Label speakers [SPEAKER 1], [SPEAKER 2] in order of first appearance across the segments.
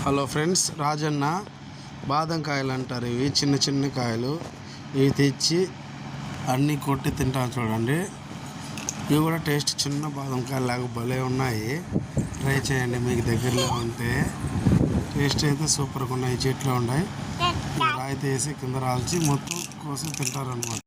[SPEAKER 1] Hello friends, Rajanna బాదం కాయలు అంటారు. ఇవి చిన్న చిన్న కాయలు. ఇవి తెచ్చి అన్నీ కొట్టి తింటాను చూడండి. ఇవి కూడా టేస్ట్ చిన్న బాదం కాయలు లాగా భలే ఉన్నాయి. ట్రై చేయండి మీకు దగ్గరలో ఉంటే. టేస్ట్ అయితే సూపర్గా ఉన్నాయి. చెట్లు ఉన్నాయి. రాయితీ వేసి కింద రాల్చి మొత్తం కోసం తింటారు అనమాట.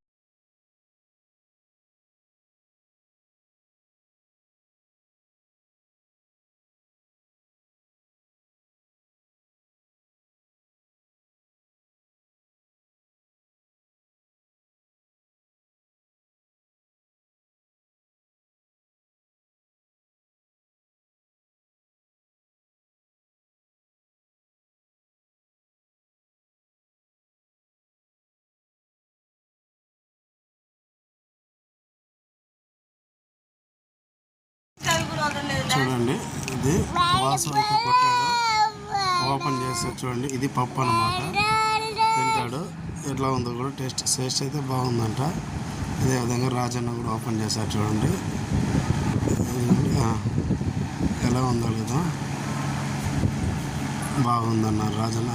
[SPEAKER 1] చూడండి, ఇది వాసు అయితే కొట్టాడు. ఓపెన్ చేస్తాడు చూడండి. ఇది పప్పు అనమాట. తింటాడు. ఎట్లా ఉందో కూడా టేస్ట్ అయితే బాగుందంట. అదేవిధంగా రాజన్న కూడా ఓపెన్ చేశాడు చూడండి. ఎలా ఉందో లేదా బాగుందన్నారు రాజన్న.